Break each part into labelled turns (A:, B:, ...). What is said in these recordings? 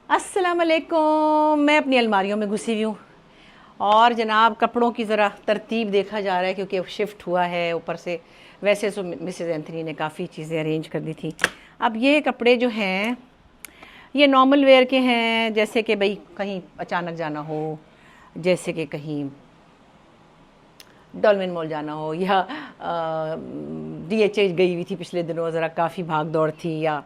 A: السلام علیکم. میں اپنی الماریوں میں گھسی ہوئی ہوں اور جناب کپڑوں کی ذرا ترتیب دیکھا جا رہا ہے کیونکہ شفٹ ہوا ہے اوپر سے. ویسے تو مسز اینتھنی نے کافی چیزیں ارینج کر دی تھی. اب یہ کپڑے جو ہیں یہ نارمل ویئر کے ہیں، جیسے کہ بھئی کہیں اچانک جانا ہو، جیسے کہ کہیں ڈولمن مال جانا ہو، یا ڈی ایچ ایچ گئی ہوئی تھی پچھلے دنوں، ذرا کافی بھاگ دوڑ تھی، یا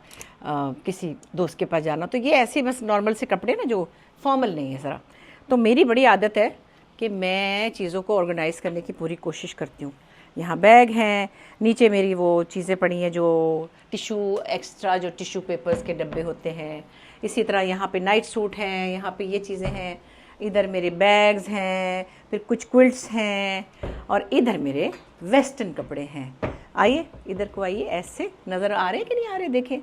A: کسی دوست کے پاس جانا. تو یہ ایسے بس نارمل سے کپڑے نا جو فارمل نہیں ہے ذرا. تو میری بڑی عادت ہے کہ میں چیزوں کو آرگنائز کرنے کی پوری کوشش کرتی ہوں. یہاں بیگ ہیں، نیچے میری وہ چیزیں پڑی ہیں جو ٹیشو ایکسٹرا، جو ٹیشو پیپرز کے ڈبے ہوتے ہیں. اسی طرح یہاں پہ نائٹ سوٹ ہیں، یہاں پہ یہ چیزیں ہیں، ادھر میرے بیگز ہیں، پھر کچھ کوئلٹس ہیں، اور ادھر میرے ویسٹرن کپڑے ہیں. آئیے ادھر کو آئیے، ایسے نظر آ رہے ہیں کہ نہیں آ رہے؟ دیکھیں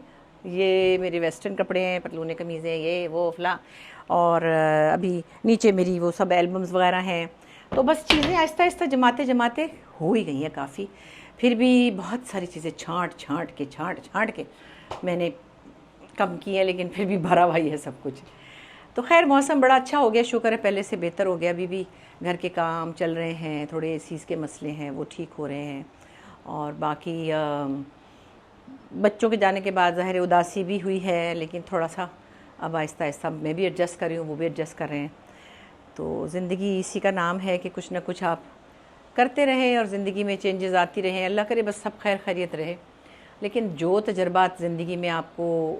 A: یہ میرے ویسٹرن کپڑے ہیں، پتلون قمیضیں، یہ وہ فلاں. اور ابھی نیچے میری وہ سب البمز وغیرہ ہیں. تو بس چیزیں آہستہ آہستہ جماتے ہو ہی گئی ہیں کافی. پھر بھی بہت ساری چیزیں چھانٹ کے میں نے کم کی ہیں، لیکن پھر بھی بھرا بھائی ہے سب کچھ. تو خیر موسم بڑا اچھا ہو گیا، شکر ہے، پہلے سے بہتر ہو گیا. ابھی بھی گھر کے کام چل رہے ہیں، تھوڑے اے سیز کے مسئلے ہیں وہ ٹھیک ہو رہے ہیں. اور باقی بچوں کے جانے کے بعد ظاہر اداسی بھی ہوئی ہے، لیکن تھوڑا سا اب آہستہ آہستہ میں بھی ایڈجسٹ کر رہی ہوں، وہ بھی ایڈجسٹ کر رہے ہیں. تو زندگی اسی کا نام ہے کہ کچھ نہ کچھ آپ کرتے رہیں اور زندگی میں چینجز آتی رہیں. اللہ کرے بس سب خیر خیریت رہے. لیکن جو تجربات زندگی میں آپ کو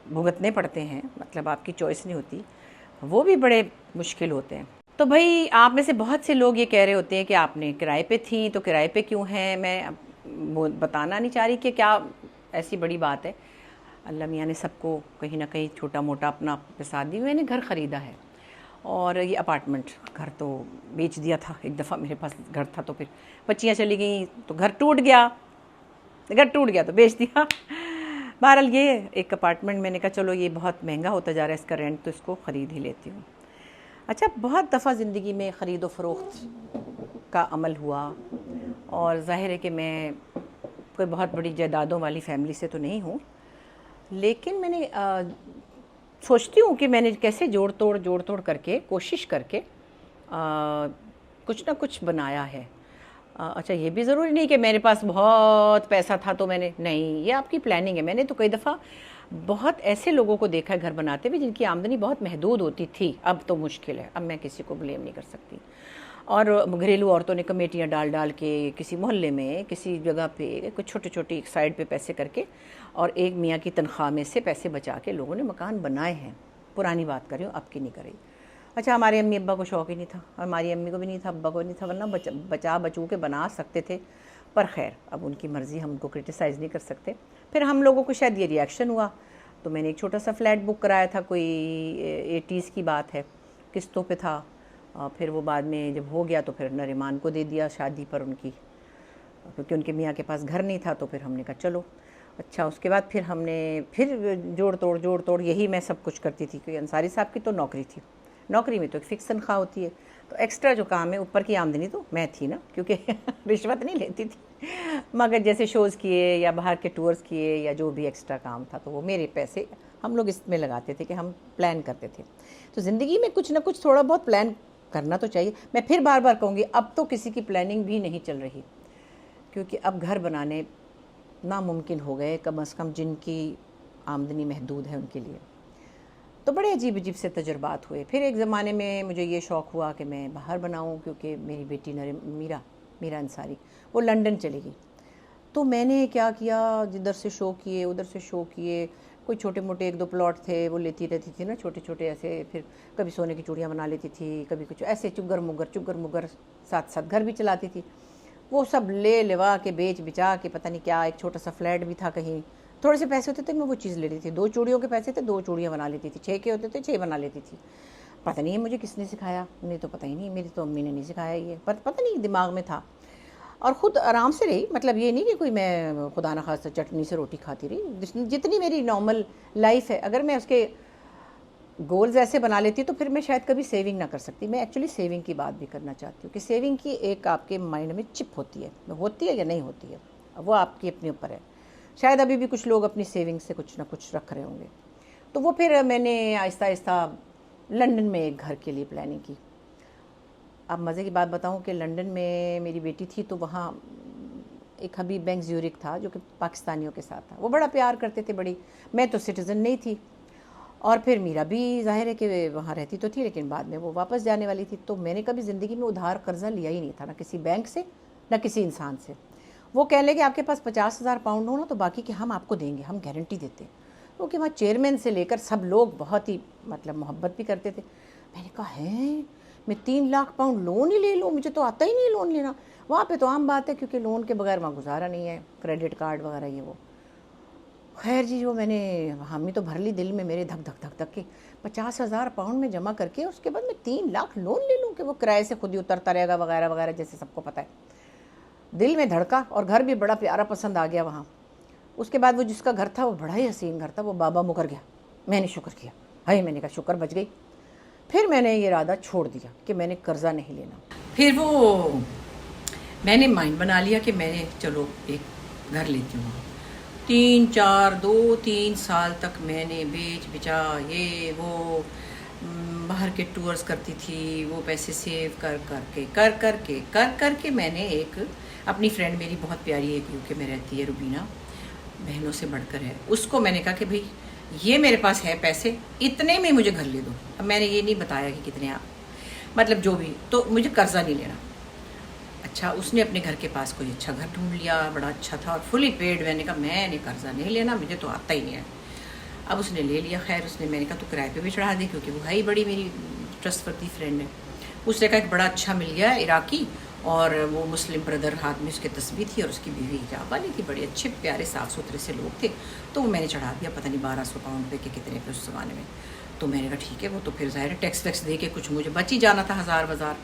A: بھگتنے پڑتے ہیں، مطلب آپ کی چوائس نہیں ہوتی، وہ بھی بڑے مشکل ہوتے ہیں. تو بھائی آپ میں سے بہت سے لوگ یہ کہہ رہے ہوتے ہیں کہ آپ نے کرائے پہ تھیں تو کرائے پہ کیوں ہیں. میں بتانا نہیں چاہ رہی کہ کیا ایسی بڑی بات ہے. اللہ میاں نے سب کو کہیں نہ کہیں چھوٹا موٹا اپنا پیسہ دی. میں نے گھر خریدا ہے، اور یہ اپارٹمنٹ گھر تو بیچ دیا تھا. ایک دفعہ میرے پاس گھر تھا تو پھر بچیاں چلی گئیں تو گھر ٹوٹ گیا تو بیچ دیا. بہرحال یہ ایک اپارٹمنٹ میں نے کہا چلو یہ بہت مہنگا ہوتا جا رہا ہے اس کا رینٹ، تو اس کو خرید ہی لیتی ہوں. اچھا، بہت دفعہ زندگی میں خرید و فروخت کا عمل ہوا، اور ظاہر ہے کہ میں کوئی بہت بڑی جائیدادوں والی فیملی سے تو نہیں ہوں، لیکن میں نے سوچتی ہوں کہ میں نے کیسے جوڑ توڑ کر کے کوشش کر کے کچھ نہ کچھ بنایا ہے. اچھا، یہ بھی ضروری نہیں کہ میرے پاس بہت پیسہ تھا تو میں نے، نہیں، یہ آپ کی پلاننگ ہے. میں نے تو کئی دفعہ بہت ایسے لوگوں کو دیکھا ہے گھر بناتے ہوئے جن کی آمدنی بہت محدود ہوتی تھی. اب تو مشکل ہے، اب میں کسی کو بلیم نہیں کر سکتی. اور گھریلو عورتوں نے کمیٹیاں ڈال کے کسی محلے میں کسی جگہ پہ کچھ چھوٹے چھوٹی سائڈ پہ پیسے کر کے اور ایک میاں کی تنخواہ میں سے پیسے بچا کے لوگوں نے مکان بنائے ہیں. پرانی بات کر رہی ہوں، اب کی نہیں کر رہی. اچھا، ہمارے امی ابا کو شوق ہی نہیں تھا، ہماری امی کو بھی نہیں تھا، ابا کو نہیں تھا، ورنہ بچا بچو کے بنا سکتے تھے. پر خیر اب ان کی مرضی، ہم ان کو کرٹیسائز نہیں کر سکتے. پھر ہم لوگوں کو شاید یہ ری ایکشن ہوا تو میں نے ایک چھوٹا سا فلیٹ بک کرایا تھا، کوئی 80s کی بات ہے، قسطوں پہ تھا. پھر وہ بعد میں جب ہو گیا تو پھر نریمان کو دے دیا شادی پر ان کی، کیونکہ ان کے میاں کے پاس گھر نہیں تھا. تو پھر ہم نے کہا چلو اچھا. اس کے بعد پھر ہم نے پھر جوڑ توڑ یہی میں سب کچھ کرتی تھی، کیونکہ انصاری صاحب کی تو نوکری تھی. نوکری میں تو ایک فکس تنخواہ ہوتی ہے، تو ایکسٹرا جو کام ہے اوپر کی آمدنی تو میں تھی نا، کیونکہ رشوت نہیں لیتی تھی، مگر جیسے شوز کیے یا باہر کے ٹورز کیے یا جو بھی ایکسٹرا کام تھا تو وہ میرے پیسے ہم لوگ اس میں لگاتے تھے کہ ہم پلان کرتے تھے. تو زندگی میں کچھ نہ کچھ تھوڑا بہت پلان کرنا تو چاہیے. میں پھر بار بار کہوں گی، اب تو کسی کی پلاننگ بھی نہیں چل رہی، کیونکہ اب گھر بنانے ناممکن ہو گئے، کم از کم جن کی آمدنی محدود ہے ان کے لیے. تو بڑے عجیب سے تجربات ہوئے. پھر ایک زمانے میں مجھے یہ شوق ہوا کہ میں باہر بناؤں، کیونکہ میری بیٹی میرا انصاری وہ لنڈن چلی گئی. تو میں نے کیا کیا، جدھر سے شو کیے ادھر سے شو کیے. کوئی چھوٹے موٹے 1-2 پلاٹ تھے وہ لیتی رہتی تھی نا، چھوٹے چھوٹے ایسے. پھر کبھی سونے کی چوڑیاں بنا لیتی تھی، کبھی کچھ ایسے چگر مگر ساتھ گھر بھی چلاتی تھی. وہ سب لے لوا کے بیچ بچا کے پتہ نہیں کیا. ایک چھوٹا سا فلیٹ بھی تھا کہیں، تھوڑے سے پیسے ہوتے تھے میں وہ چیز لے لیتی تھی. 2 چوڑیوں کے پیسے تھے، 2 چوڑیاں بنا لیتی تھی. 6 کے ہوتے تھے، 6 بنا لیتی تھی. پتہ نہیں مجھے کس نے سکھایا، نہیں تو پتہ ہی نہیں، میری تو امی نے نہیں سکھایا، یہ پتہ نہیں دماغ میں تھا. اور خود آرام سے رہی، مطلب یہ نہیں کہ کوئی میں خدا نخواستہ چٹنی سے روٹی کھاتی رہی. جتنی میری نارمل لائف ہے، اگر میں اس کے گولز ایسے بنا لیتی تو پھر میں شاید کبھی سیونگ نہ کر سکتی. میں ایکچولی سیونگ کی بات بھی کرنا چاہتی ہوں کہ سیونگ کی ایک آپ کے مائنڈ میں چپ ہوتی ہے یا نہیں ہوتی ہے، وہ آپ کی اپنے اوپر ہے. شاید ابھی بھی کچھ لوگ اپنی سیونگ سے کچھ نہ کچھ رکھ رہے ہوں گے. تو وہ پھر میں نے آہستہ آہستہ لنڈن میں ایک گھر کے لیے پلاننگ کی. اب مزے کی بات بتاؤں کہ لنڈن میں میری بیٹی تھی تو وہاں ایک حبیب بینک زیورک تھا جو کہ پاکستانیوں کے ساتھ تھا. وہ بڑا پیار کرتے تھے بڑی. میں تو سٹیزن نہیں تھی اور پھر میرا بھی ظاہر ہے کہ وہاں رہتی تو تھی لیکن بعد میں وہ واپس جانے والی تھی. تو میں نے کبھی زندگی میں ادھار قرضہ لیا ہی نہیں تھا، نہ کسی بینک سے نہ کسی انسان سے. وہ کہہ لیں کہ آپ کے پاس 50,000 پاؤنڈ ہو نا تو باقی کہ ہم آپ کو دیں گے، ہم گارنٹی دیتے ہیں. کیونکہ وہاں چیئرمین سے لے کر سب لوگ بہت ہی محبت بھی کرتے تھے. میں نے کہا ہے میں 3 لاکھ پاؤنڈ لون ہی لے لوں، مجھے تو آتا ہی نہیں لون لینا. وہاں پہ تو عام بات ہے کیونکہ لون کے بغیر وہاں گزارا نہیں ہے، کریڈٹ کارڈ وغیرہ یہ وہ. خیر جی جو میں نے ہمیں تو بھر لی دل میں میرے دھک دھک دھک دھک کے 50,000 پاؤنڈ میں جمع کر کے اس کے بعد میں 3 لاکھ لون لے لوں کہ وہ کرائے سے خود ہی اترتا رہے گا وغیرہ وغیرہ جیسے سب کو پتہ ہے. دل میں دھڑکا اور گھر بھی بڑا پیارا پسند آ گیا وہاں. اس کے بعد وہ جس کا گھر تھا وہ بڑا ہی حسین گھر تھا، وہ بابا مکر گیا. میں نے شکر کیا، ہائے میں نے کہا شکر بچ گئی. پھر میں نے یہ ارادہ چھوڑ دیا کہ میں نے قرضہ نہیں لینا. پھر وہ میں نے مائنڈ بنا لیا کہ میں نے چلو ایک گھر لیتی ہوں. 2-3 سال تک میں نے بیچ بچا یہ وہ باہر کے ٹورز کرتی تھی، وہ پیسے سیو کر کے میں نے ایک اپنی فرینڈ میری بہت پیاری ایک UK میں رہتی ہے روبینہ، بہنوں سے بڑھ کر ہے، اس کو میں نے کہا کہ بھئی یہ میرے پاس ہے پیسے اتنے میں مجھے گھر لے دو. اب میں نے یہ نہیں بتایا کہ کتنے آپ مطلب جو بھی، تو مجھے قرضہ نہیں لینا. اچھا اس نے اپنے گھر کے پاس کوئی اچھا گھر ڈھونڈ لیا، بڑا اچھا تھا اور فلی پیڈ. میں نے کہا میں نے قرضہ نہیں لینا، مجھے تو آتا ہی نہیں ہے. اب اس نے لے لیا. خیر اس نے میں نے کہا تو کرائے پہ بھی چڑھا دی کیونکہ وہ ہے ہی بڑی میری ٹرسٹ ورتی فرینڈ ہے. اس نے کہا ایک بڑا اچھا مل گیا عراقی اور وہ مسلم بردر، ہاتھ میں اس کے تسبیح تھی اور اس کی بیوی حجاب والی تھی، بڑے اچھے پیارے صاف ستھرے سے لوگ تھے. تو وہ میں نے چڑھا دیا پتہ نہیں 1,200 پاؤنڈ پہ کہ کتنے پہ اس زمانے میں. تو میں نے کہا ٹھیک ہے وہ تو پھر ظاہر ہے ٹیکس ویکس دے کے کچھ مجھے بچ ہی جانا تھا 1,000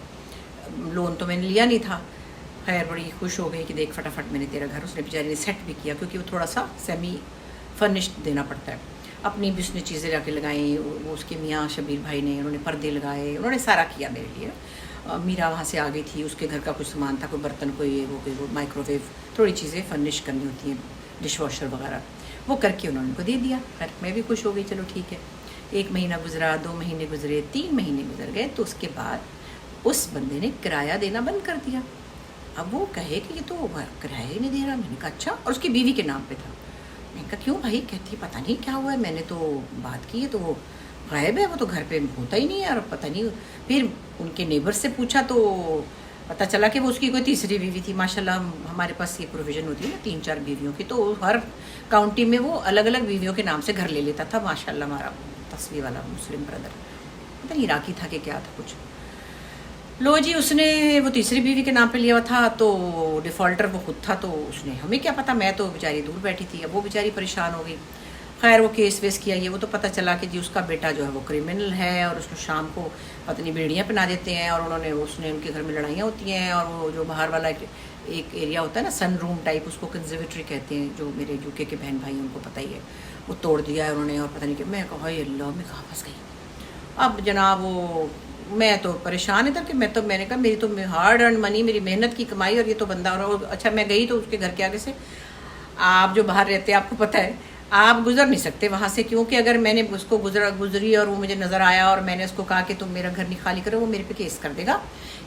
A: لون تو میں نے لیا نہیں تھا. خیر بڑی خوش ہو گئی کہ دیکھ فٹافٹ میں نے تیرا گھر. اس نے بیچاری نے سیٹ بھی کیا کیونکہ وہ تھوڑا سا سیمی فرنشڈ دینا پڑتا ہے. اپنی بھی اس نے چیزیں لا کے لگائیں، وہ اس کے میاں شبیر بھائی نے انہوں نے پردے لگائے، انہوں نے سارا کیا میرے لیے. میرا وہاں سے آ گئی تھی، اس کے گھر کا کچھ سامان تھا، کوئی برتن کوئی وہ مائکرو ویو تھوڑی چیزیں فرنش کرنی ہوتی ہیں، ڈش واشر وغیرہ، وہ کر کے انہوں نے کو دے دیا. خیر میں بھی خوش ہو گئی، چلو ٹھیک ہے. 1 مہینہ گزرا، 2 مہینے گزرے، 3 مہینے گزر گئے. تو اس کے بعد اس بندے نے کرایہ دینا بند کر دیا. اب وہ کہے کہ یہ تو کرایہ ہی نہیں دے رہا. میں نے کہا اچھا، اور اس کی بیوی کے نام پہ تھا. میں نے کہا کیوں بھائی؟ کہتی پتہ نہیں کیا ہوا ہے، میں نے تو بات کی ہے تو وہ غائب ہے، وہ تو گھر پہ ہوتا ہی نہیں ہے اور پتہ نہیں. پھر ان کے نیبر سے پوچھا تو پتہ چلا کہ وہ اس کی کوئی تیسری بیوی تھی. ماشاءاللہ ہمارے پاس یہ پروویژن ہوتی ہے نا 3-4 بیویوں کی، تو ہر کاؤنٹی میں وہ الگ الگ بیویوں کے نام سے گھر لے لیتا تھا. ماشاءاللہ ہمارا تصویر والا مسلم بردر پتہ نہیں عراقی تھا کہ کیا تھا کچھ. لو جی اس نے وہ تیسری بیوی کے نام پہ لیا تھا تو ڈیفالٹر وہ خود تھا. تو اس نے ہمیں کیا پتہ، میں تو بیچاری دور بیٹھی تھی. اب وہ بیچاری پریشان ہو گئی. خیر وہ کیس ویس کیا یہ وہ، تو پتہ چلا کہ جی اس کا بیٹا جو ہے وہ کرمنل ہے اور اس کو شام کو پتہ نہیں بیڑیاں پہنا دیتے ہیں اور انہوں نے اس نے ان کے گھر میں لڑائیاں ہوتی ہیں. اور وہ جو باہر والا ایک ایریا ہوتا ہے نا سن روم ٹائپ، اس کو کنزرویٹری کہتے ہیں، جو میرے UK کے بہن بھائی ان کو پتہ ہی ہے، وہ توڑ دیا ہے انہوں نے. اور پتہ نہیں کہ میں کہا ہائے اللہ میں کہاں پھنس گئی. اب جناب وہ میں تو پریشان ہی تھا کہ میں نے کہا میری تو ہارڈ ارن منی، میری محنت کی کمائی، اور یہ تو بندہ. اور اچھا میں گئی تو اس کے گھر کے آگے سے، آپ جو باہر رہتے ہیں آپ کو پتہ ہے آپ گزر نہیں سکتے وہاں سے، کیونکہ اگر میں نے اس کو گزری اور وہ مجھے نظر آیا اور میں نے اس کو کہا کہ تم میرا گھر نہیں خالی کرو، وہ میرے پہ کیس کر دے گا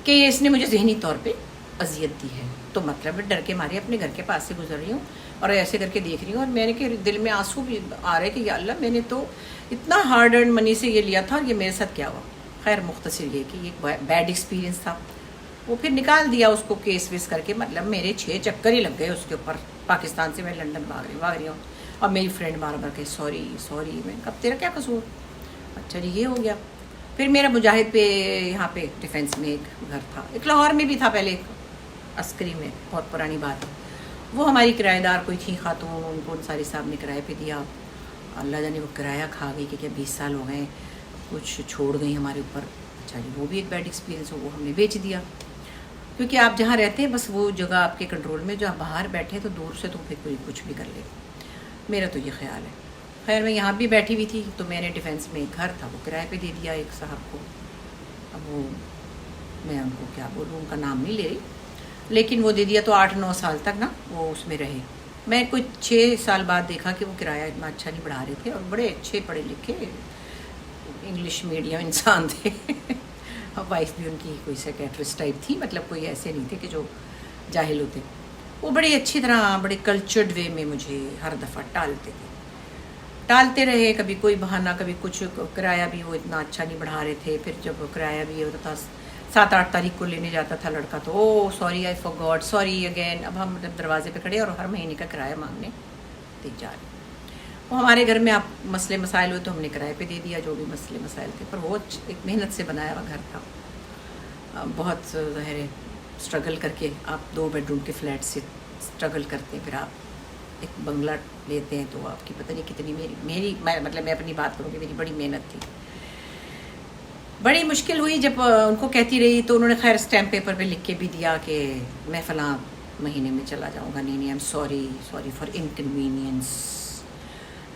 A: کہ اس نے مجھے ذہنی طور پہ اذیت دی ہے. تو مطلب ڈر کے مارے اپنے گھر کے پاس سے گزر رہی ہوں اور ایسے کر کے دیکھ رہی ہوں. اور میں نے کہ دل میں آنسو بھی آ رہے کہ یا اللہ میں نے تو اتنا ہارڈ ارن منی سے یہ لیا تھا اور یہ میرے ساتھ کیا ہوا. خیر مختصر یہ کہ یہ بیڈ ایکسپیرینس تھا. وہ پھر نکال دیا اس کو کیس ویس کر کے. مطلب میرے 6 چکر ہی لگ گئے اس کے اوپر. پاکستان سے میں لنڈن بھاگ رہی ہوں اور میری فرینڈ بار بار کہ سوری. میں کب تیرا کیا قصور؟ اچھا جی یہ ہو گیا. پھر میرا مجاہد پہ یہاں پہ ڈیفینس میں ایک گھر تھا، ایک لاہور میں بھی تھا پہلے، ایک عسکری میں، بہت پرانی بات ہے. وہ ہماری کرایہ دار کوئی تھی خاتون، ان کو انصاری صاحب نے کرایہ پہ دیا. اللہ جانے وہ کرایہ کھا گئی کہ کیا 20 سال ہو گئے، کچھ چھوڑ گئی ہمارے اوپر. اچھا جی وہ بھی ایک بیڈ ایکسپیرینس ہو، وہ ہم نے بیچ دیا. کیونکہ آپ جہاں رہتے ہیں بس وہ جگہ آپ کے کنٹرول میں، جو آپ باہر بیٹھے تو دور سے تو پھر کوئی کچھ بھی کر لے. میرا تو یہ خیال ہے. خیر میں یہاں بھی بیٹھی ہوئی تھی تو میں نے ڈیفینس میں ایک گھر تھا وہ کرائے پہ دے دیا ایک صاحب کو. اب وہ میں ان کو کیا بولوں، ان کا نام نہیں لے رہی، لیکن وہ دے دیا تو 8-9 سال تک نا وہ اس میں رہے. میں کچھ 6 سال بعد دیکھا کہ وہ کرایہ اتنا اچھا نہیں بڑھا رہے تھے، اور بڑے اچھے پڑھے لکھے انگلش میڈیم انسان تھے وائف بھی ان کی کوئی سیکریٹرسٹ ٹائپ تھی، مطلب کوئی ایسے نہیں تھے کہ جو جاہل ہوتے. وہ بڑی اچھی طرح بڑے کلچرڈ وے میں مجھے ہر دفعہ ٹالتے رہے، کبھی کوئی بہانہ، کبھی کچھ. کرایہ بھی وہ اتنا اچھا نہیں بڑھا رہے تھے. پھر جب کرایہ بھی ہوتا تھا 7-8 تاریخ کو لینے جاتا تھا لڑکا، تو oh sorry I for God, sorry again. اب ہم دروازے پہ کھڑے اور ہر مہینے کا کرایہ مانگنے جا رہے. وہ ہمارے گھر میں آپ مسئلے مسائل ہوئے تو ہم نے کرائے پہ دے دیا جو بھی مسئلے مسائل تھے، پر وہ ایک محنت سے بنایا ہوا گھر تھا. بہت ظاہر ہے اسٹرگل کر کے آپ 2 بیڈ روم کے فلیٹ سے اسٹرگل کرتے ہیں، پھر آپ ایک بنگلہ لیتے ہیں، تو آپ کی پتہ نہیں کتنی میری مطلب میں اپنی بات کروں گی، میری بڑی محنت تھی. بڑی مشکل ہوئی جب ان کو کہتی رہی، تو انہوں نے خیر اسٹیمپ پیپر پہ لکھ کے بھی دیا کہ میں فلاں مہینے میں چلا جاؤں گا. نہیں I am sorry for inconvenience,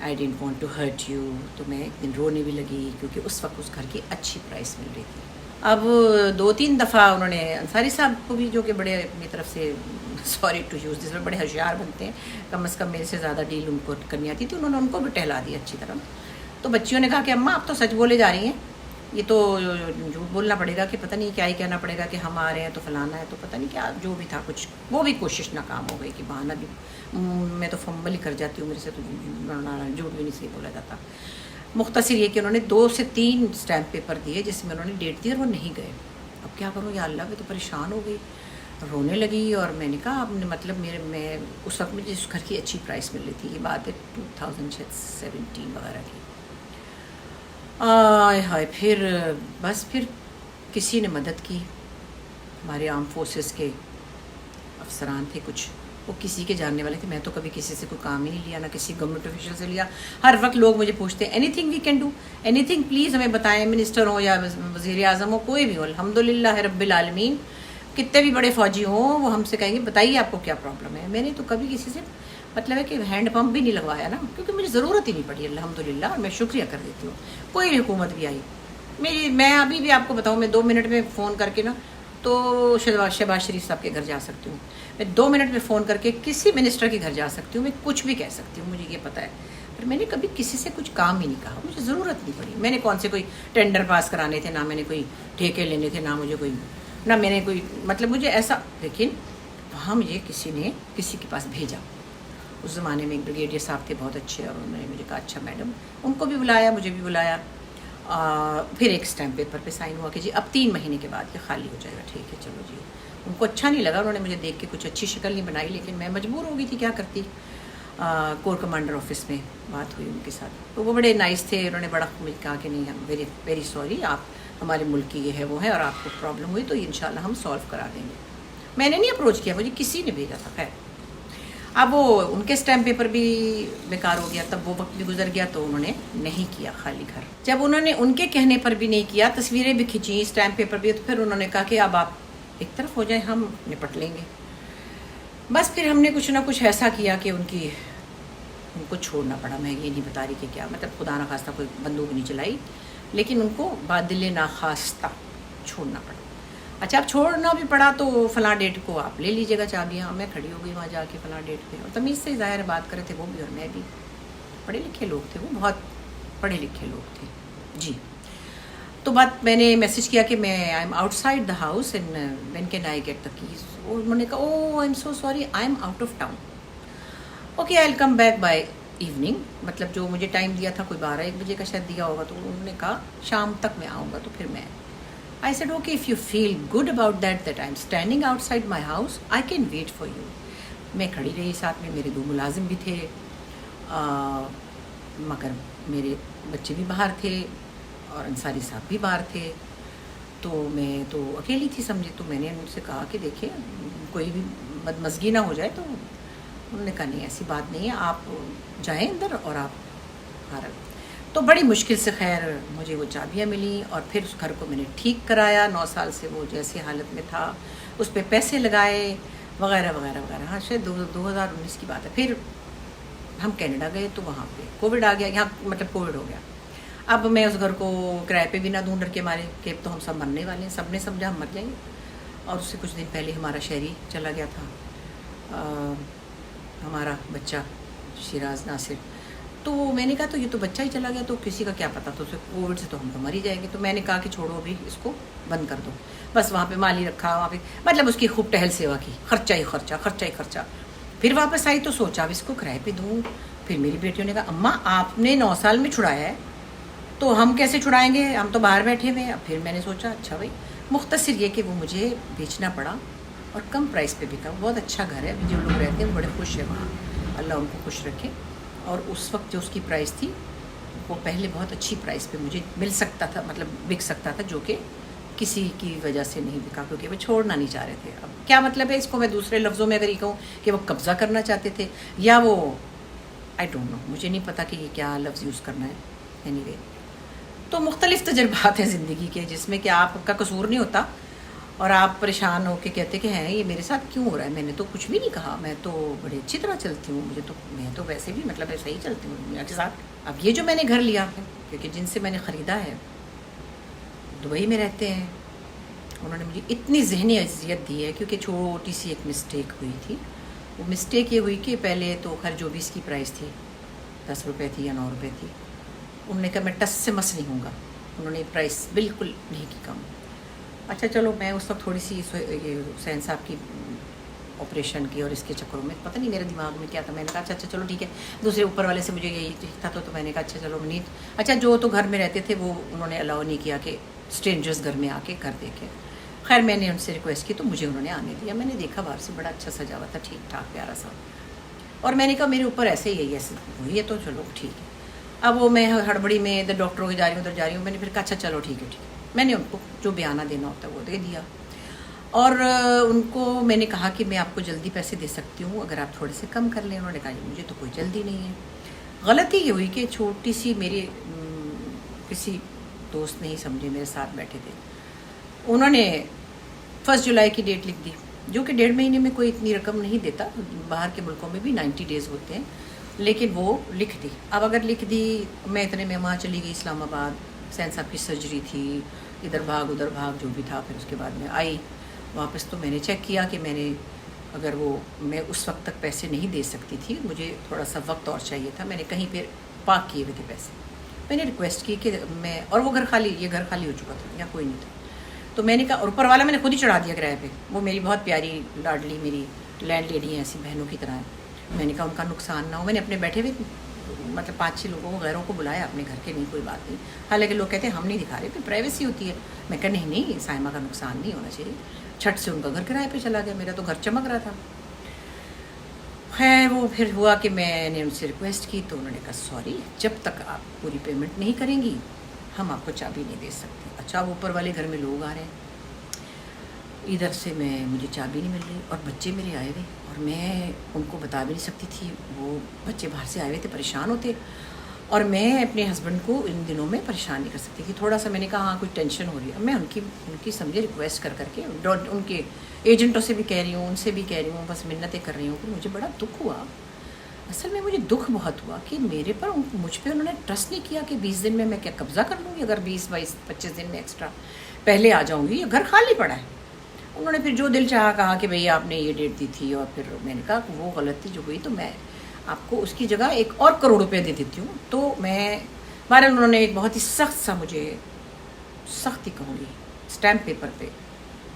A: I didn't want to hurt you. تو میں ایک دن رونے بھی لگی، کیونکہ اس وقت اس گھر کی اچھی پرائس مل رہی تھی. اب 2-3 دفعہ انہوں نے انصاری صاحب کو بھی، جو کہ بڑے اپنی طرف سے سوری ٹو یوز دس، بڑے ہوشیار بنتے ہیں، کم از کم میرے سے زیادہ ڈیل ان کو کرنی آتی تھی، انہوں نے ان کو بھی ٹہلا دیا اچھی طرح. تو بچیوں نے کہا کہ اماں آپ تو سچ بولے جا رہی ہیں، یہ تو جھوٹ بولنا پڑے گا، کہ پتہ نہیں کیا ہی کہنا پڑے گا کہ ہم آ رہے ہیں تو فلانا ہے، تو پتہ نہیں کیا جو بھی تھا کچھ. وہ بھی کوشش ناکام ہو گئی کہ بہانہ بھی میں تو فمبل ہی کر جاتی ہوں، میرے سے تو جھوٹ بھی نہیں صحیح بولا جاتا. مختصر یہ کہ انہوں نے 2 سے 3 اسٹیمپ پیپر دیے جس میں انہوں نے ڈیٹ دی، اور وہ نہیں گئے. اب کیا کروں یا اللہ، میں تو پریشان ہو گئی، رونے لگی. اور میں نے کہا اب نے مطلب میں اس وقت مجھے اس گھر کی اچھی پرائس مل رہی تھی، یہ بات ہے 2017 وغیرہ کی. ہائے پھر کسی نے مدد کی. ہمارے آرم فورسز کے افسران تھے کچھ، وہ کسی کے جاننے والے تھے. میں تو کبھی کسی سے کوئی کام ہی نہیں لیا، نہ کسی گورنمنٹ آفیشل سے لیا. ہر وقت لوگ مجھے پوچھتے ہیں anything we can do, anything please ہمیں بتائیں، منسٹر ہو یا وزیر اعظم ہو، کوئی بھی ہو. الحمدللہ رب العالمین، کتنے بھی بڑے فوجی ہوں وہ ہم سے کہیں گے بتائیے آپ کو کیا پرابلم ہے. میں نے تو کبھی کسی سے مطلب ہے کہ ہینڈ پمپ بھی نہیں لگوایا نا، کیونکہ مجھے ضرورت ہی نہیں پڑی الحمدللہ، اور میں شکریہ کر دیتی ہوں. کوئی بھی حکومت بھی آئی میں ابھی بھی آپ کو بتاؤں، میں 2 منٹ میں فون کر کے نا تو شہباز شریف صاحب کے گھر جا سکتی ہوں، میں 2 منٹ میں فون کر کے کسی منسٹر کے گھر جا سکتی ہوں، میں کچھ بھی کہہ سکتی ہوں، مجھے یہ پتہ ہے. پر میں نے کبھی کسی سے کچھ کام ہی نہیں کہا، مجھے ضرورت نہیں پڑی. میں نے کون سے کوئی ٹینڈر پاس کرانے تھے، نہ میں نے کوئی ٹھیکے لینے تھے، نہ میں نے کوئی مطلب مجھے ایسا. لیکن وہاں مجھے کسی نے کسی کے پاس بھیجا. اس زمانے میں ایک بریگیڈیئر صاحب تھے بہت اچھے، اور انہوں نے مجھے کہا اچھا میڈم، ان کو بھی بلایا مجھے بھی بلایا. پھر ایک اسٹیمپ پیپر پہ سائن ہوا کہ جی اب 3 مہینے کے بعد یہ خالی ہو جائے گا. ٹھیک ہے چلو جی. ان کو اچھا نہیں لگا، انہوں نے مجھے دیکھ کے کچھ اچھی شکل نہیں بنائی، لیکن میں مجبور ہو گئی تھی، کیا کرتی. کور کمانڈر آفس میں بات ہوئی ان کے ساتھ، تو وہ بڑے نائس تھے. انہوں نے بڑا مجھے کہا کہ نہیں، ہم ویری سوری، آپ ہمارے ملک کی یہ ہے وہ ہے، اور آپ کو پرابلم ہوئی تو انشاءاللہ ہم سالو کرا دیں گے. میں نے نہیں اپروچ کیا، مجھے کسی نے بھیجا تھا. خیر اب وہ ان کے اسٹیمپ پیپر بھی بیکار ہو گیا، تب وہ وقت بھی گزر گیا، تو انہوں نے نہیں کیا خالی گھر. جب انہوں نے ان کے کہنے پر بھی نہیں کیا، تصویریں بھی کھینچی، اسٹیمپ پیپر بھی، تو پھر انہوں نے کہا کہ اب آپ ایک طرف ہو جائیں، ہم نپٹ لیں گے. بس پھر ہم نے کچھ نہ کچھ ایسا کیا کہ ان کو چھوڑنا پڑا. میں یہ نہیں بتا رہی کہ کیا مطلب، خدا نخواستہ کوئی بندوق نہیں چلائی، لیکن ان کو بادل ناخواستہ چھوڑنا پڑا. اچھا اب چھوڑنا بھی پڑا تو فلاں ڈیٹ کو آپ لے لیجیے گا چابیاں. میں کھڑی ہو گئی وہاں جا کے فلاں ڈیٹ پہ، اور تمیز سے ظاہر بات کرے تھے وہ بھی اور میں بھی. پڑھے لکھے لوگ تھے، وہ بہت پڑھے لکھے لوگ تھے جی. تو بات میں نے میسج کیا کہ میں I am outside the house and when can I get the keys. انہوں نے کہا oh I am so sorry, I am out of town. Okay I will come back by evening. مطلب جو مجھے time دیا تھا کوئی 12-1 بجے کا شاید دیا ہوگا، تو انہوں نے کہا شام تک میں آؤں گا. تو پھر میں I said, okay, if you feel good about that I'm standing outside my house, I can wait for you. میں کھڑی رہی، ساتھ میں میرے 2 ملازم بھی تھے، مگر میرے بچے بھی باہر تھے اور انصاری صاحب بھی باہر تھے، تو میں تو اکیلی تھی سمجھے. تو میں نے ان سے کہا کہ دیکھیں کوئی بھی بدمزگی نہ ہو جائے. تو انہوں نے کہا نہیں ایسی بات نہیں ہے، آپ جائیں اندر اور آپ باہر. تو بڑی مشکل سے خیر مجھے وہ چابیاں ملیں، اور پھر اس گھر کو میں نے ٹھیک کرایا. 9 سال سے وہ جیسی حالت میں تھا، اس پہ پیسے لگائے وغیرہ وغیرہ وغیرہ. ہاں شاید 2019 کی بات ہے. پھر ہم کینیڈا گئے تو وہاں پہ کووڈ آ گیا، یہاں مطلب کووڈ ہو گیا. اب میں اس گھر کو کرائے پہ بھی نہ دوں، ڈر کے مارے کہ اب تو ہم سب مرنے والے ہیں. سب نے سمجھا ہم مر جائیں گے. اور اس سے کچھ دن پہلے ہمارا شہری چلا گیا تھا، ہمارا بچہ شیراز ناصر. تو میں نے کہا تو یہ تو بچہ ہی چلا گیا تو کسی کا کیا پتا, تو اسے کووڈ سے تو ہم تو مر ہی جائیں گے. تو میں نے کہا کہ چھوڑو ابھی اس کو بند کر دو. بس وہاں پہ مالی رکھا, وہاں پہ مطلب اس کی خوب ٹہل سیوا کی, خرچہ ہی خرچہ خرچہ ہی خرچہ. پھر واپس آئی تو سوچا اب اس کو کرائے پہ دوں. پھر میری بیٹیوں نے کہا اماں آپ نے 9 سال میں چھڑایا ہے تو ہم کیسے چھڑائیں گے, ہم تو باہر بیٹھے ہوئے ہیں. پھر میں نے سوچا اچھا بھائی, مختصر یہ کہ وہ مجھے بیچنا پڑا اور کم پرائس پہ بکا. بہت اچھا گھر ہے, ابھی جو لوگ رہتے ہیں وہ بڑے خوش ہیں وہاں, اللہ ان کو خوش رکھے. اور اس وقت جو اس کی پرائس تھی وہ پہلے بہت اچھی پرائس پہ مجھے مل سکتا تھا, مطلب بک سکتا تھا, جو کہ کسی کی وجہ سے نہیں بکا کیونکہ وہ چھوڑنا نہیں چاہ رہے تھے. اب کیا مطلب ہے اس کو میں دوسرے لفظوں میں اگر یہ کہوں کہ وہ قبضہ کرنا چاہتے تھے یا وہ آئی ڈونٹ نو, مجھے نہیں پتا کہ یہ کیا لفظ یوز کرنا ہے. اینی وے تو مختلف تجربات ہیں زندگی کے جس میں کہ آپ کا قصور نہیں ہوتا اور آپ پریشان ہو کے کہتے کہ ہیں یہ میرے ساتھ کیوں ہو رہا ہے, میں نے تو کچھ بھی نہیں کہا, میں تو بڑی اچھی طرح چلتی ہوں, میں تو ویسے بھی مطلب ایسا ہی چلتی ہوں دنیا کے ساتھ. اب یہ جو میں نے گھر لیا کیونکہ جن سے میں نے خریدا ہے دبئی میں رہتے ہیں, انہوں نے مجھے اتنی ذہنی اذیت دی ہے کیونکہ چھوٹی سی ایک مسٹیک ہوئی تھی. وہ مسٹیک یہ ہوئی کہ پہلے تو خیر جو بھی اس کی پرائس تھی 10 روپے تھی یا 9 روپے تھی, انہوں نے کہا میں ٹس سے مس نہیں ہوں گا, انہوں نے پرائس بالکل نہیں کی کم. اچھا چلو میں اس وقت تھوڑی سی حسین صاحب کی آپریشن کی اور اس کے چکروں میں پتہ نہیں میرے دماغ میں کیا تھا, میں نے کہا اچھا چلو ٹھیک ہے, دوسرے اوپر والے سے مجھے یہی تھا تو میں نے کہا اچھا چلو نیٹ. اچھا جو تو گھر میں رہتے تھے وہ انہوں نے الاؤ نہیں کیا کہ اسٹرینجرز گھر میں آ کے گھر دیکھیں. خیر میں نے ان سے ریکویسٹ کی تو مجھے انہوں نے آنے دیا. میں نے دیکھا باہر سے بڑا اچھا سجا ہوا تھا, ٹھیک ٹھاک پیارا سا, اور میں نے کہا میرے اوپر ایسے ہی ایسے ہوئی ہے تو چلو ٹھیک ہے. اب وہ میں ہڑبڑی میں ادھر ڈاکٹروں کے جا رہی ہوں ادھر جا رہی ہوں, میں نے پھر کہا اچھا چلو ٹھیک ہے ٹھیک ہے. میں نے ان کو جو بیانہ دینا ہوتا ہے وہ دے دیا, اور ان کو میں نے کہا کہ میں آپ کو جلدی پیسے دے سکتی ہوں اگر آپ تھوڑے سے کم کر لیں. انہوں نے کہا مجھے تو کوئی جلدی نہیں ہے. غلطی یہ ہوئی کہ چھوٹی سی میری کسی دوست نہیں سمجھے میرے ساتھ بیٹھے تھے, انہوں نے 1 جولائی کی ڈیٹ لکھ دی جو کہ 1.5 مہینے میں کوئی اتنی رقم نہیں دیتا, باہر کے ملکوں میں بھی 90 ڈیز ہوتے ہیں, لیکن وہ لکھ دی. اب اگر لکھ دی, میں اتنے میں وہاں چلی گئی اسلام آباد, حسین صاحب کی سرجری تھی, ادھر بھاگ ادھر بھاگ جو بھی تھا. پھر اس کے بعد میں آئی واپس تو میں نے چیک کیا کہ میں نے اگر میں اس وقت تک پیسے نہیں دے سکتی تھی, مجھے تھوڑا سا وقت اور چاہیے تھا. میں نے کہیں پہ پارک کیے ہوئے تھے پیسے, میں نے ریکویسٹ کی کہ میں, اور وہ یہ گھر خالی ہو چکا تھا یا کوئی نہیں تھا, تو میں نے کہا, اور اوپر والا میں نے خود ہی چڑھا دیا کرایہ پہ. وہ میری بہت پیاری لاڈلی میری لینڈ لیڈی ہیں, ایسی بہنوں کی طرح ہیں. میں نے کہا ان کا نقصان نہ ہو. میں نے اپنے بیٹھے ہوئے مطلب 5-6 لوگوں کو, غیروں کو بلایا اپنے گھر کے, نہیں کوئی بات نہیں. حالانکہ لوگ کہتے ہیں ہم نہیں دکھا رہے, پھر پرائیویسی ہوتی ہے. میں کہا نہیں سائمہ کا نقصان نہیں ہونا چاہیے. چھٹ سے ان کا گھر کرایہ پہ چلا گیا, میرا تو گھر چمک رہا تھا. خیر وہ پھر ہوا کہ میں نے ان سے ریکویسٹ کی تو انہوں نے کہا سوری, جب تک آپ پوری پیمنٹ نہیں کریں گی ہم آپ کو چابی نہیں دے سکتے. اچھا اب اوپر والے گھر میں لوگ آ رہے ہیں, ادھر سے مجھے چابی نہیں مل رہی, اور بچے میرے آئے ہوئے, اور میں ان کو بتا بھی نہیں سکتی تھی. وہ بچے باہر سے آئے ہوئے تھے, پریشان ہوتے, اور میں اپنے ہسبینڈ کو ان دنوں میں پریشان نہیں کر سکتی تھی. تھوڑا سا میں نے کہا ہاں کوئی ٹینشن ہو رہی ہے. اب میں ان کی سمجھے ریکویسٹ کر کے ان کے ایجنٹوں سے بھی کہہ رہی ہوں, ان سے بھی کہہ رہی ہوں, بس منتیں کر رہی ہوں کہ مجھے بڑا دکھ ہوا. اصل میں مجھے دکھ بہت ہوا کہ مجھ پہ انہوں نے ٹرسٹ نہیں کیا کہ 20 دن میں کیا قبضہ کر لوں گی, اگر 20-22-25 دن میں ایکسٹرا پہلے آ جاؤں گی. یہ گھر خالی پڑا ہے. انہوں نے پھر جو دل چاہا کہا کہ بھئی آپ نے یہ ڈیٹ دی تھی, اور پھر میں نے کہا کہ وہ غلطی جو ہوئی تو میں آپ کو اس کی جگہ 1 اور کروڑ روپے دے دیتی ہوں. تو میں بہرحال انہوں نے ایک بہت ہی سخت سا, مجھے سختی کہوں گی, اسٹیمپ پیپر پہ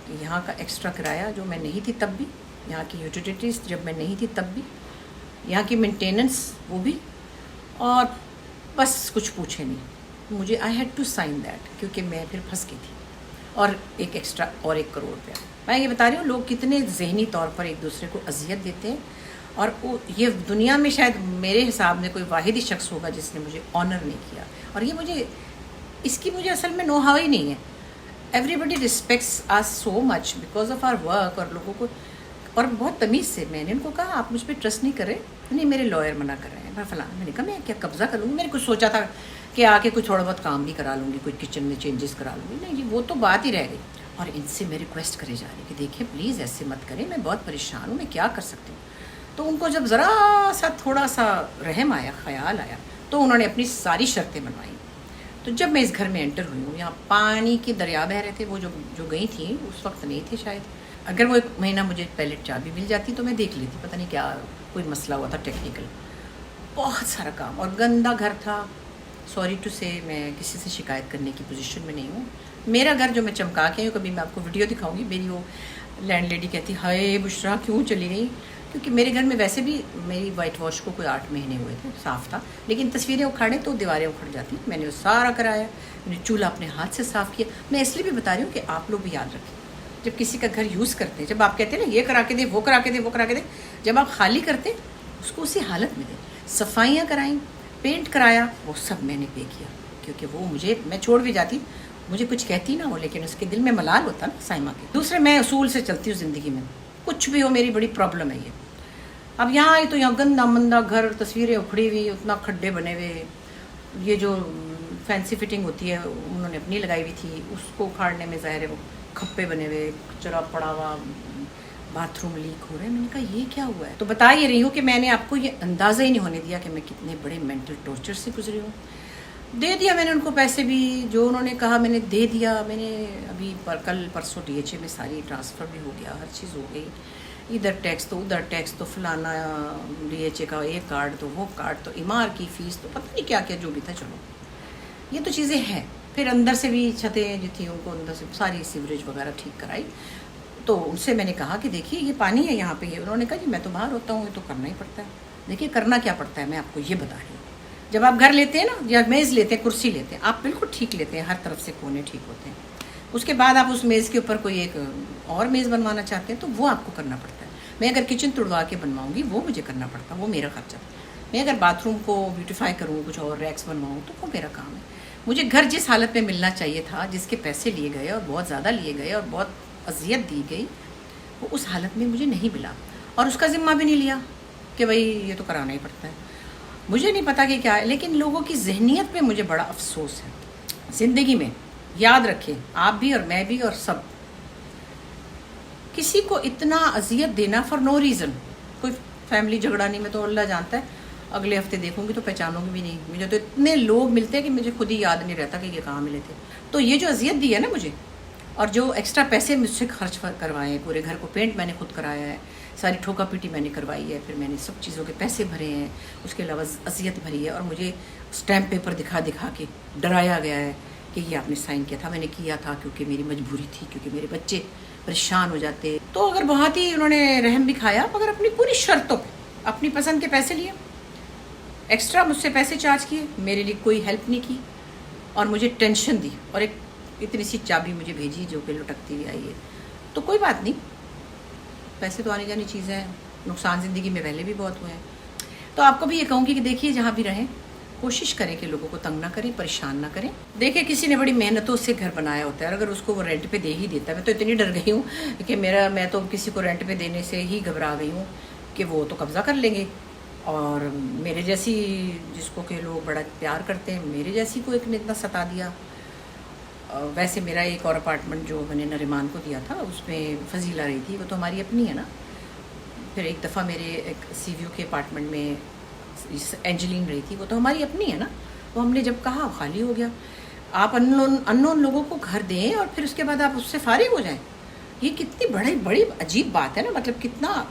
A: کہ یہاں کا ایکسٹرا کرایہ جو میں نہیں تھی تب بھی, یہاں کی یوٹیلیٹیز جب میں نہیں تھی تب بھی, یہاں کی مینٹیننس وہ بھی, اور بس کچھ پوچھے نہیں. مجھے I had to sign that کیونکہ میں پھر پھنس گئی تھی, اور ایک ایکسٹرا اور 1 کروڑ روپیہ. میں یہ بتا رہی ہوں لوگ کتنے ذہنی طور پر ایک دوسرے کو اذیت دیتے ہیں, اور یہ دنیا میں شاید میرے حساب میں کوئی واحد ہی شخص ہوگا جس نے مجھے آنر نہیں کیا. اور یہ اس کی مجھے اصل میں نو ہاؤ ہی نہیں ہے. Everybody respects us so much because of our work, اور لوگوں کو, اور بہت تمیز سے میں نے ان کو کہا آپ مجھ پہ ٹرسٹ نہیں کر رہے, نہیں میرے لائر منع کر رہے ہیں فلاں. میں نے کہا میں کیا قبضہ کر لوں گی, میں نے کچھ سوچا تھا کہ آ کے کچھ تھوڑا بہت کام بھی کرا لوں گی, کوئی کچن میں چینجز کرا لوں گی. نہیں جی وہ تو بات ہی رہ گئی. اور ان سے میں ریکویسٹ کرے جا رہی کہ دیکھیں پلیز ایسے مت کریں, میں بہت پریشان ہوں, میں کیا کر سکتی ہوں. تو ان کو جب ذرا سا تھوڑا سا رحم آیا, خیال آیا, تو انہوں نے اپنی ساری شرطیں منوائیں. تو جب میں اس گھر میں انٹر ہوئی ہوں, یہاں پانی کے دریا بہہ رہے تھے, وہ جو گئی تھیں اس وقت نہیں تھے شاید, اگر وہ 1 مہینہ مجھے پہلے چابی مل جاتی تو میں دیکھ لیتی، پتہ نہیں کیا کوئی مسئلہ ہوا تھا ٹیکنیکل. بہت سارا کام اور گندا گھر تھا. سوری ٹو سے میں کسی سے شکایت کرنے کی پوزیشن میں نہیں ہوں. میرا گھر جو میں چمکا کے ہوں، کبھی میں آپ کو ویڈیو دکھاؤں گی، میری وہ لینڈ لیڈی کہتی ہائے بشرا کیوں چلی گئی، کیونکہ میرے گھر میں ویسے بھی میری وائٹ واش کو کوئی 8 مہینے ہوئے تھے، صاف تھا، لیکن تصویریں اکھاڑیں تو دیواریں اکھڑ جاتی. میں نے وہ سارا کرایا، میں نے چولہا اپنے ہاتھ سے صاف کیا. میں اس لیے بھی بتا رہی ہوں کہ آپ لوگ بھی یاد رکھیں، جب کسی کا گھر یوز کرتے ہیں، جب آپ کہتے ہیں نا یہ کرا کے دے، وہ کرا کے دے، وہ کرا کے دے، جب آپ خالی کرتے اس کو اسی حالت میں دیں. صفائیاں کرائیں، پینٹ کرایا، وہ سب میں نے پے کیا، کیونکہ وہ میں چھوڑ بھی جاتی، مجھے کچھ کہتی نہ ہو لیکن اس کے دل میں ملال ہوتا نا سائمہ کے. دوسرے میں اصول سے چلتی ہوں زندگی میں، کچھ بھی ہو میری بڑی پرابلم ہے یہ. اب یہاں آئی تو یہاں گندا مندا گھر، تصویریں اکھڑی ہوئی، اتنا کھڈے بنے ہوئے. یہ جو فینسی فٹنگ ہوتی ہے انہوں نے اپنی لگائی ہوئی تھی، اس کو اکھاڑنے میں ظاہر ہے وہ کھپے بنے ہوئے، کچرا پڑا ہوا، باتھ روم لیک ہو رہا ہے. میں نے کہا یہ کیا ہوا ہے؟ تو بتا یہ رہی ہوں کہ میں نے آپ کو یہ اندازہ ہی نہیں ہونے دیا کہ میں کتنے بڑے مینٹل ٹارچر سے گزری ہوں. دے دیا میں نے ان کو پیسے بھی، جو انہوں نے کہا میں نے دے دیا. میں نے ابھی کل پرسوں DHA میں ساری ٹرانسفر بھی ہو گیا، ہر چیز ہو گئی. ادھر ٹیکس تو ادھر ٹیکس تو فلانا DHA کا یہ کارڈ تو وہ کارڈ تو امار کی فیس تو پتہ نہیں کیا کیا جو بھی تھا. چلو یہ تو چیزیں ہیں. پھر اندر سے بھی چھتیں جو تھیں ان کو اندر سے ساری سیوریج وغیرہ ٹھیک کرائی. تو ان سے میں نے کہا کہ دیکھیے یہ پانی ہے یہاں پہ، یہ انہوں نے کہا جی میں تو باہر ہوتا ہوں، یہ تو کرنا ہی پڑتا ہے. دیکھیے کرنا کیا پڑتا ہے میں آپ کو یہ بتا رہی ہوں. جب آپ گھر لیتے ہیں نا، یا میز لیتے ہیں، کرسی لیتے ہیں، آپ بالکل ٹھیک لیتے ہیں، ہر طرف سے کونے ٹھیک ہوتے ہیں. اس کے بعد آپ اس میز کے اوپر کوئی ایک اور میز بنوانا چاہتے ہیں تو وہ آپ کو کرنا پڑتا ہے. میں اگر کچن توڑوا کے بنواؤں گی وہ مجھے کرنا پڑتا ہے، وہ میرا خرچہ. میں اگر باتھ روم کو بیوٹیفائی کروں، کچھ اور ریکس بنواؤں تو وہ میرا کام ہے. مجھے گھر جس حالت میں ملنا چاہیے تھا، جس کے پیسے لیے گئے اور بہت زیادہ لیے گئے اور بہت اذیت دی گئی، وہ اس حالت میں مجھے نہیں ملا. اور اس کا ذمہ بھی نہیں لیا کہ بھائی یہ تو کرانا ہی پڑتا ہے. مجھے نہیں پتا کہ کیا ہے، لیکن لوگوں کی ذہنیت پہ مجھے بڑا افسوس ہے. زندگی میں یاد رکھیں، آپ بھی اور میں بھی اور سب، کسی کو اتنا اذیت دینا فار نو ریزن. کوئی فیملی جھگڑا نہیں، میں تو اللہ جانتا ہے اگلے ہفتے دیکھوں گی تو پہچانوں گی بھی نہیں. مجھے تو اتنے لوگ ملتے ہیں کہ مجھے خود ہی یاد نہیں رہتا کہ یہ کہاں ملے تھے. تو یہ جو اذیت دی ہے نا مجھے، اور جو ایکسٹرا پیسے مجھ سے خرچ کروائے ہیں، پورے گھر کو پینٹ میں نے خود کرایا ہے، ساری ٹھوکا پیٹی میں نے کروائی ہے، پھر میں نے سب چیزوں کے پیسے بھرے ہیں، اس کے علاوہ اذیت بھری ہے، اور مجھے اسٹیمپ پیپر دکھا دکھا کے ڈرایا گیا ہے کہ یہ آپ نے سائن کیا تھا. میں نے کیا تھا کیونکہ میری مجبوری تھی، کیونکہ میرے بچے پریشان ہو جاتے. تو اگر بہت ہی انہوں نے رحم بھی کھایا، مگر اپنی پوری شرطوں پہ اپنی پسند کے پیسے لیے، ایکسٹرا مجھ سے پیسے چارج کیے، میرے لیے کوئی ہیلپ نہیں کی، اور مجھے ٹینشن دی، اور ایک اتنی سی چابی مجھے بھیجی جو کہ لٹکتی ہوئی آئی ہے. تو کوئی بات نہیں، پیسے تو آنے جانی چیزیں ہیں، نقصان زندگی میں پہلے بھی بہت ہوئے ہیں. تو آپ کو بھی یہ کہوں گی کہ دیکھیے جہاں بھی رہیں کوشش کریں کہ لوگوں کو تنگ نہ کریں، پریشان نہ کریں. دیکھیں کسی نے بڑی محنتوں سے گھر بنایا ہوتا ہے، اگر اس کو وہ رینٹ پہ دے ہی دیتا ہے. میں تو اتنی ڈر گئی ہوں کہ میں تو کسی کو رینٹ پہ دینے سے ہی گھبرا گئی ہوں کہ وہ تو قبضہ کر لیں گے. اور میرے جیسی جس کو کہ لوگ بڑا پیار کرتے ہیں، میرے جیسی کو ایک نے اتنا ستا دیا. ویسے میرا ایک اور اپارٹمنٹ جو میں نے نریمان کو دیا تھا اس میں فضیلہ رہی تھی، وہ تو ہماری اپنی ہے نا. پھر ایک دفعہ میرے ایک سی ویو کے اپارٹمنٹ میں اینجلین رہی تھی، وہ تو ہماری اپنی ہے نا. وہ ہم نے جب کہا خالی ہو گیا. آپ اننون لوگوں کو گھر دیں اور پھر اس کے بعد آپ اس سے فارغ ہو جائیں، یہ کتنی بڑی عجیب بات ہے نا. مطلب کتنا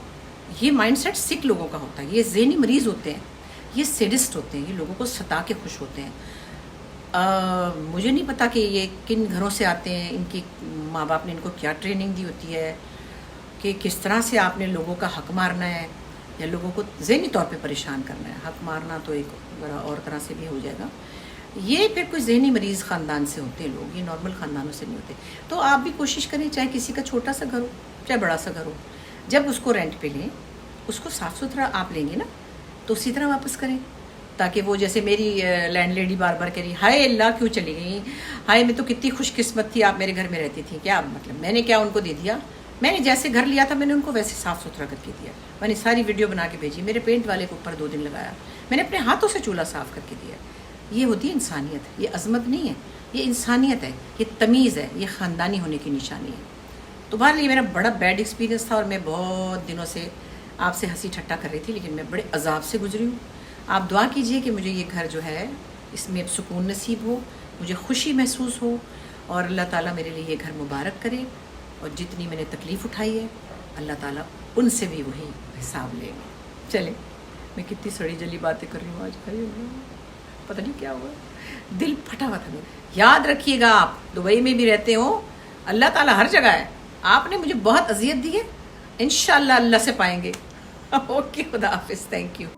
A: یہ مائنڈ سیٹ سکھ لوگوں کا ہوتا ہے، یہ ذہنی مریض ہوتے ہیں، یہ سیڈسٹ ہوتے ہیں، یہ لوگوں کو ستا کے خوش ہوتے ہیں. مجھے نہیں پتا کہ یہ کن گھروں سے آتے ہیں، ان کی ماں باپ نے ان کو کیا ٹریننگ دی ہوتی ہے کہ کس طرح سے آپ نے لوگوں کا حق مارنا ہے یا لوگوں کو ذہنی طور پہ پریشان کرنا ہے. حق مارنا تو ایک بڑا اور طرح سے بھی ہو جائے گا. یہ پھر کوئی ذہنی مریض خاندان سے ہوتے ہیں لوگ، یہ نارمل خاندانوں سے نہیں ہوتے. تو آپ بھی کوشش کریں، چاہے کسی کا چھوٹا سا گھر ہو چاہے بڑا سا گھر ہو، جب اس کو رینٹ پہ لیں اس کو صاف ستھرا آپ لیں گے نا تو اسی طرح واپس کریں، تاکہ وہ جیسے میری لینڈ لیڈی بار بار کہہ رہی ہائے اللہ کیوں چلی گئی، ہائے میں تو کتنی خوش قسمت تھی، آپ میرے گھر میں رہتی تھی. کیا مطلب میں نے کیا ان کو دے دیا؟ میں نے جیسے گھر لیا تھا میں نے ان کو ویسے صاف ستھرا کر کے دیا. میں نے ساری ویڈیو بنا کے بھیجی، میرے پینٹ والے کے اوپر 2 دن لگایا، میں نے اپنے ہاتھوں سے چولہا صاف کر کے دیا. یہ ہوتی ہے انسانیت، یہ عظمت نہیں ہے، یہ انسانیت ہے، یہ تمیز ہے، یہ خاندانی ہونے کی نشانی ہے. تو بہرحال یہ میرا بڑا بیڈ ایکسپیرینس تھا، اور میں بہت دنوں سے آپ سے ہنسی ٹھٹا کر رہی تھی، لیکن میں بڑے عذاب سے گزری ہوں. آپ دعا کیجئے کہ مجھے یہ گھر جو ہے اس میں سکون نصیب ہو، مجھے خوشی محسوس ہو، اور اللہ تعالیٰ میرے لیے یہ گھر مبارک کرے. اور جتنی میں نے تکلیف اٹھائی ہے اللہ تعالیٰ ان سے بھی وہی حساب لے گا. چلیں میں کتنی سڑی جلی باتیں کر رہی ہوں آج کل, پتہ نہیں کیا ہوا, دل پھٹا ہوا تھا میرا. یاد رکھیے گا آپ دبئی میں بھی رہتے ہو, اللہ تعالیٰ ہر جگہ ہے. آپ نے مجھے بہت اذیت دی ہے, انشاءاللہ اللہ سے پائیں گے. اوکے, خدا حافظ, تھینک یو.